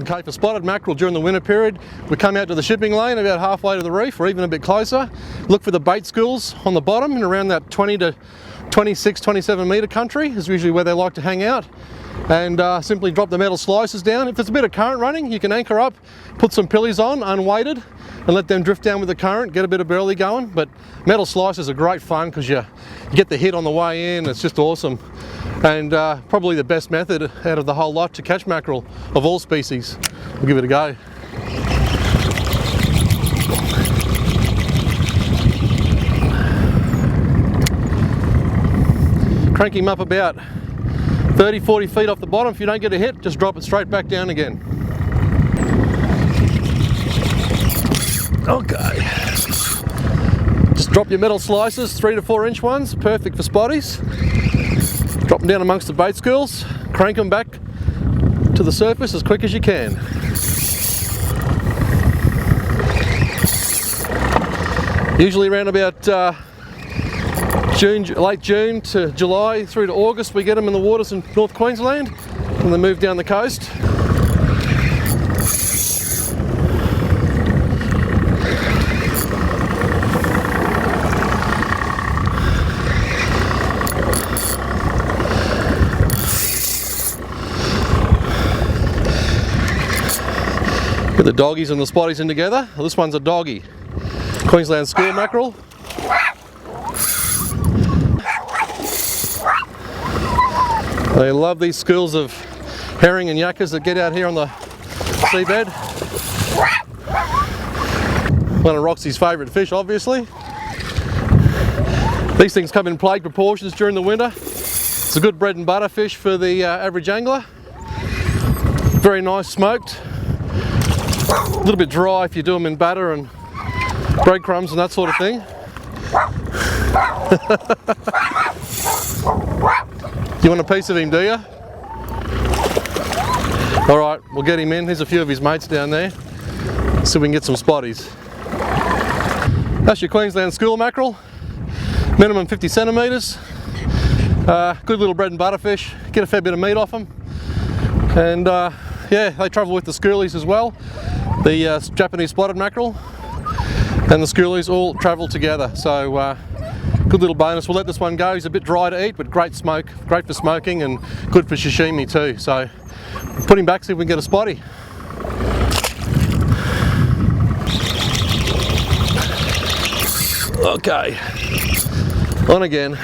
Okay, for spotted mackerel during the winter period, we come out to the shipping lane about halfway to the reef or even a bit closer. Look for the bait schools on the bottom and around that 20 to 26, 27 metre country is usually where they like to hang out. And simply drop the metal slices down. If there's a bit of current running, you can anchor up, put some pillies on, unweighted, and let them drift down with the current, get a bit of burley going. But metal slices are great fun because you get the hit on the way in, it's just awesome. And probably the best method out of the whole lot to catch mackerel of all species. We'll give it a go. Crank him up about 30-40 feet off the bottom. If you don't get a hit, just drop it straight back down again. Okay. Just drop your metal slices, 3 to 4 inch ones, perfect for spotties. Drop them down amongst the bait schools, crank them back to the surface as quick as you can. Usually around about late June to July through to August, we get them in the waters in North Queensland and they move down the coast. Get the doggies and the spotties in together. Well, this one's a doggy. Queensland school mackerel. They love these schools of herring and yakkers that get out here on the seabed. One of Roxy's favourite fish, obviously. These things come in plague proportions during the winter. It's a good bread and butter fish for the average angler. Very nice smoked. A little bit dry if you do them in batter and breadcrumbs and that sort of thing. You want a piece of him, do you? Alright, we'll get him in. Here's a few of his mates down there. So we can get some spotties. That's your Queensland school mackerel. Minimum 50 centimetres. Good little bread and butter fish. Get a fair bit of meat off them. And yeah, they travel with the schoolies as well. The Japanese spotted mackerel and the schoolies all travel together. So good little bonus. We'll let this one go. He's a bit dry to eat, but great smoke, great for smoking and good for sashimi too. So put him back, see if we can get a spotty. Okay, on again.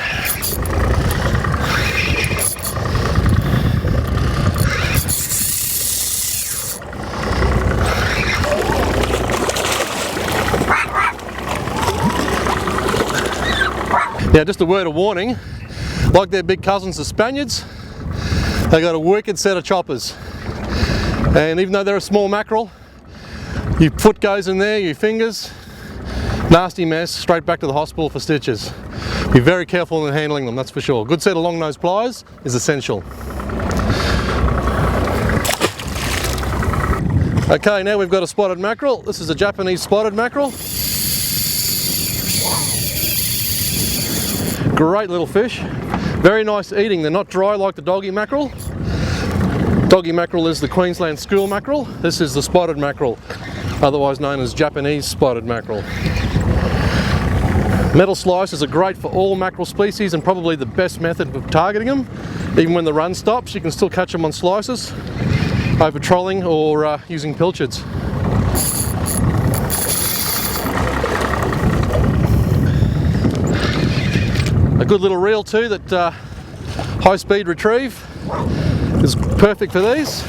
Now, just a word of warning, like their big cousins the Spaniards, they got a wicked set of choppers. And even though they're a small mackerel, your foot goes in there, your fingers, nasty mess, straight back to the hospital for stitches. Be very careful in handling them, that's for sure. Good set of long nose pliers is essential. Okay, now we've got a spotted mackerel. This is a Japanese spotted mackerel. Great little fish, very nice eating. They're not dry like the doggy mackerel. Doggy mackerel is the Queensland school mackerel. This is the spotted mackerel, otherwise known as Japanese spotted mackerel. Metal slices are great for all mackerel species and probably the best method of targeting them. Even when the run stops, you can still catch them on slices, over trolling or using pilchards. A good little reel too that high speed retrieve is perfect for these.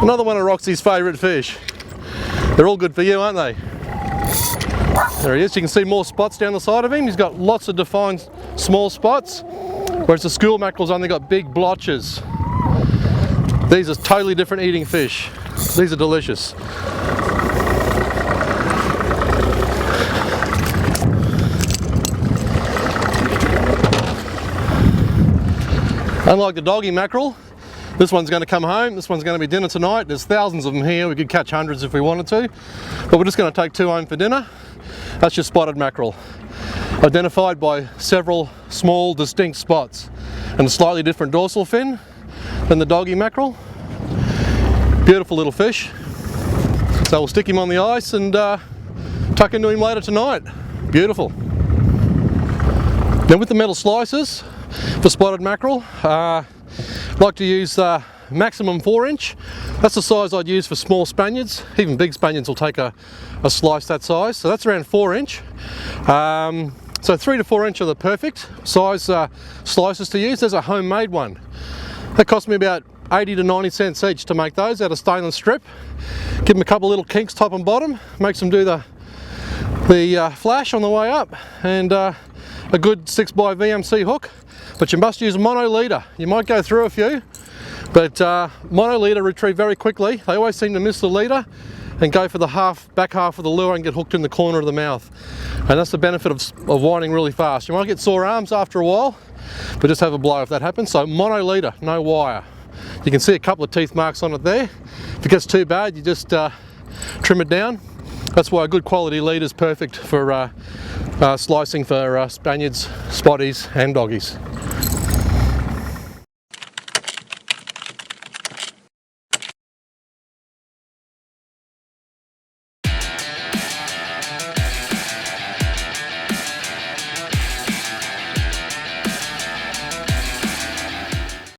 Another one of Roxy's favourite fish. They're all good for you, aren't they? There he is. You can see more spots down the side of him. He's got lots of defined small spots, whereas the school mackerel's only got big blotches. These are totally different eating fish. These are delicious. Unlike the doggy mackerel, this one's going to come home, this one's going to be dinner tonight. There's thousands of them here, we could catch hundreds if we wanted to, but we're just going to take 2 home for dinner. That's your spotted mackerel. identified by several small distinct spots and a slightly different dorsal fin than the doggy mackerel. Beautiful little fish. So we'll stick him on the ice and tuck into him later tonight. Beautiful. Now with the metal slices for spotted mackerel, I like to use maximum 4-inch. That's the size I'd use for small Spaniards. Even big Spaniards will take a slice that size. So that's around 4-inch. So 3 to 4 inch are the perfect size slices to use. There's a homemade one. That cost me about 80 to 90 cents each to make those out of stainless strip. Give them a couple of little kinks top and bottom, makes them do the flash on the way up, and a good 6x VMC hook. But you must use a mono leader. You might go through a few, but mono leader retrieve very quickly. They always seem to miss the leader and go for the back half of the lure and get hooked in the corner of the mouth. And that's the benefit of winding really fast. You might get sore arms after a while, but just have a blow if that happens. So mono leader, no wire. You can see a couple of teeth marks on it there. If it gets too bad, you just trim it down. That's why a good quality leader is perfect for slicing for Spaniards, spotties and doggies.